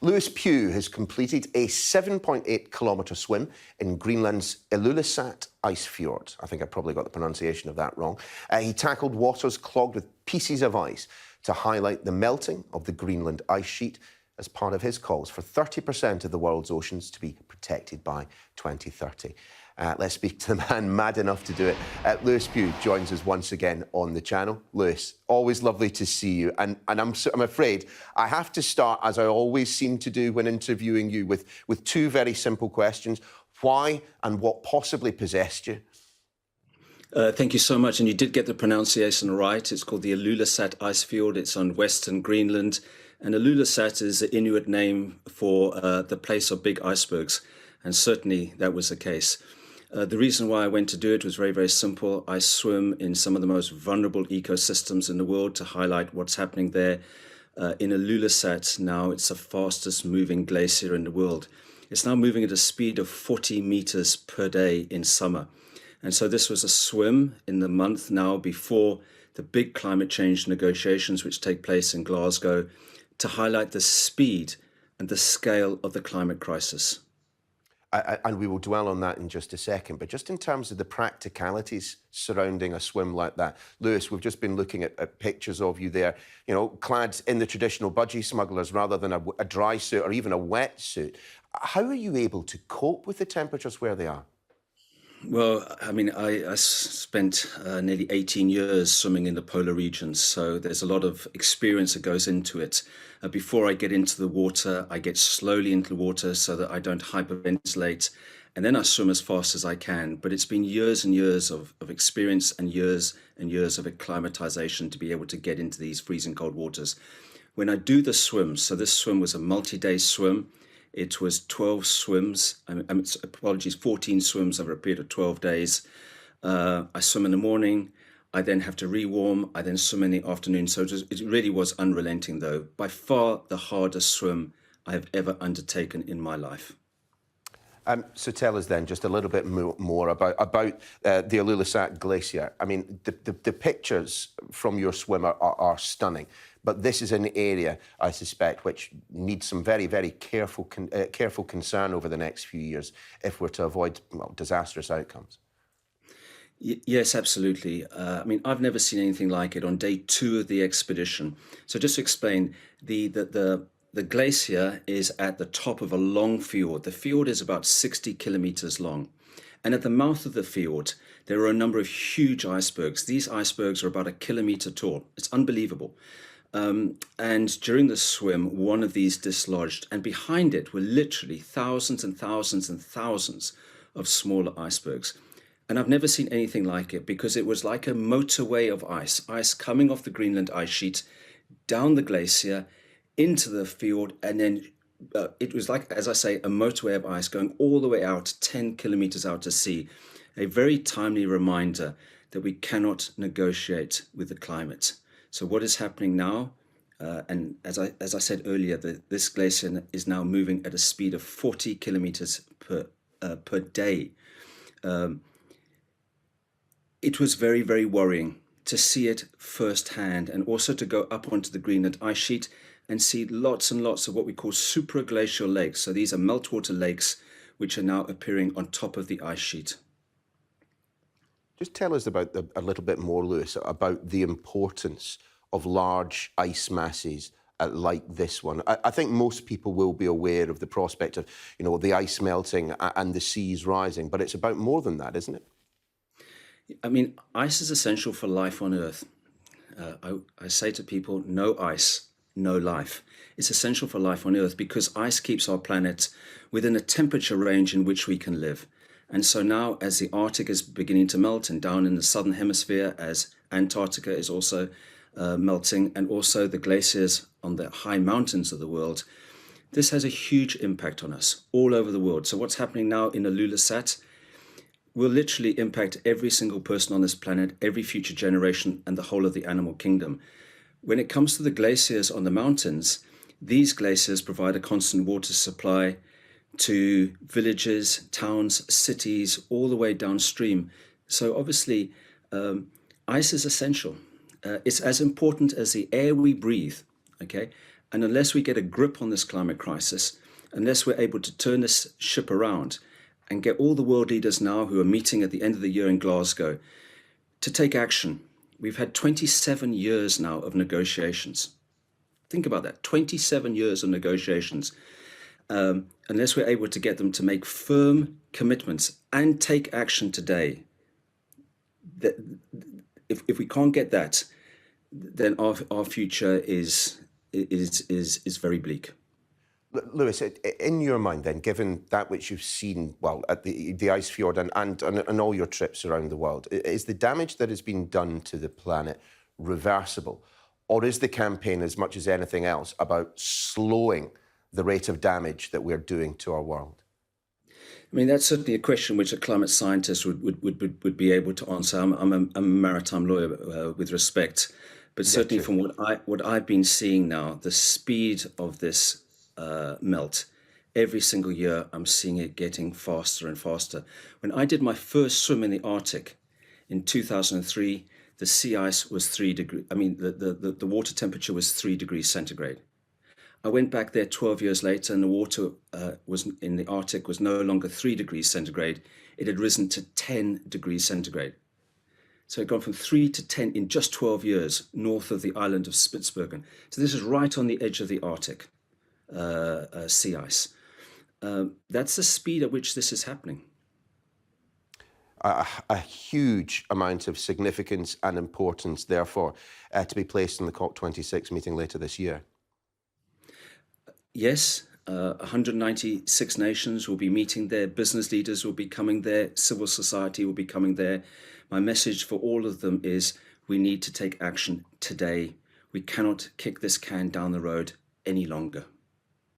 Lewis Pugh has completed a 7.8-kilometre swim in Greenland's Ilulissat Icefjord. I think I probably got the pronunciation of that wrong. He tackled waters clogged with pieces of ice to highlight the melting of the Greenland ice sheet as part of his calls for 30% of the world's oceans to be protected by 2030. Let's speak to the man mad enough to do it. Lewis Pugh joins us once again on the channel. Lewis, always lovely to see you. And I'm afraid I have to start, as I always seem to do when interviewing you, with two very simple questions. Why and what possibly possessed you? Thank you so much. And you did get the pronunciation right. It's called the Ilulissat Icefjord. It's on western Greenland. And Ilulissat is the Inuit name for the place of big icebergs. And certainly that was the case. The reason why I went to do it was very, very simple. I swim in some of the most vulnerable ecosystems in the world to highlight what's happening there. In Ilulissat now, it's the fastest moving glacier in the world. It's now moving at a speed of 40 meters per day in summer. And so this was a swim in the month now before the big climate change negotiations which take place in Glasgow to highlight the speed and the scale of the climate crisis. And we will dwell on that in just a second. But just in terms of the practicalities surrounding a swim like that, Lewis, we've just been looking at pictures of you there, you know, clad in the traditional budgie smugglers rather than a dry suit or even a wet suit. How are you able to cope with the temperatures where they are? Well, I mean, I spent nearly 18 years swimming in the polar regions, so there's a lot of experience that goes into it. Before I get into the water, I get slowly into the water so that I don't hyperventilate, and then I swim as fast as I can. But it's been years and years of experience and years of acclimatization to be able to get into these freezing cold waters. When I do the swim, so this swim was a multi-day swim. It was 12 swims, 14 swims over a period of 12 days. I swim in the morning, I then have to rewarm, I then swim in the afternoon. So it really was unrelenting though. By far the hardest swim I have ever undertaken in my life. So tell us then just a little bit more about the Ilulissat Glacier. I mean, the pictures from your swim are stunning, but this is an area, I suspect, which needs some very, very careful concern over the next few years if we're to avoid, well, disastrous outcomes. Yes, absolutely. I mean, I've never seen anything like it on day 2 of the expedition. So just to explain, the glacier is at the top of a long fjord. The fjord is about 60 kilometers long. And at the mouth of the fjord, there are a number of huge icebergs. These icebergs are about 1 kilometer tall. It's unbelievable. And during the swim, one of these dislodged, and behind it were literally thousands and thousands and thousands of smaller icebergs. And I've never seen anything like it because it was like a motorway of ice coming off the Greenland ice sheet, down the glacier, into the fjord, and then it was like, as I say, a motorway of ice going all the way out, 10 kilometers out to sea. A very timely reminder that we cannot negotiate with the climate. So what is happening now, and as I said earlier, this glacier is now moving at a speed of 40 kilometers per day. It was very, very worrying to see it firsthand, and also to go up onto the Greenland ice sheet and see lots and lots of what we call supraglacial lakes. So these are meltwater lakes which are now appearing on top of the ice sheet. Just tell us about a little bit more, Lewis, about the importance of large ice masses like this one. I think most people will be aware of the prospect of, you know, the ice melting and the seas rising, but it's about more than that, isn't it? I mean, ice is essential for life on Earth. I say to people, no ice, no life. It's essential for life on Earth because ice keeps our planet within a temperature range in which we can live. And so now, as the Arctic is beginning to melt, and down in the southern hemisphere, as Antarctica is also melting, and also the glaciers on the high mountains of the world, this has a huge impact on us all over the world. So what's happening now in Ilulissat will literally impact every single person on this planet, every future generation, and the whole of the animal kingdom. When it comes to the glaciers on the mountains, these glaciers provide a constant water supply to villages, towns, cities, all the way downstream. So obviously, ice is essential. It's as important as the air we breathe, okay? And unless we get a grip on this climate crisis, unless we're able to turn this ship around and get all the world leaders now who are meeting at the end of the year in Glasgow to take action. We've had 27 years now of negotiations. Think about that, 27 years of negotiations. Unless we're able to get them to make firm commitments and take action today, that if we can't get that, then our future is very bleak. Lewis, in your mind then, given that which you've seen, well, at the Icefjord and all your trips around the world, is the damage that has been done to the planet reversible? Or is the campaign, as much as anything else, about slowing the rate of damage that we're doing to our world? I mean, that's certainly a question which a climate scientist would be able to answer. I'm a maritime lawyer with respect, but certainly from what I've been seeing now, the speed of this melt, every single year I'm seeing it getting faster and faster. When I did my first swim in the Arctic in 2003, the sea ice was 3 degrees. I mean, the water temperature was 3 degrees centigrade. I went back there 12 years later, and the water was in the Arctic was no longer 3 degrees centigrade. It had risen to 10 degrees centigrade. So it had gone from 3 to 10 in just 12 years north of the island of Spitsbergen. So this is right on the edge of the Arctic sea ice. That's the speed at which this is happening. A huge amount of significance and importance, therefore, to be placed in the COP26 meeting later this year. Yes, 196 nations will be meeting there. Business leaders will be coming there. Civil society will be coming there. My message for all of them is we need to take action today. We cannot kick this can down the road any longer.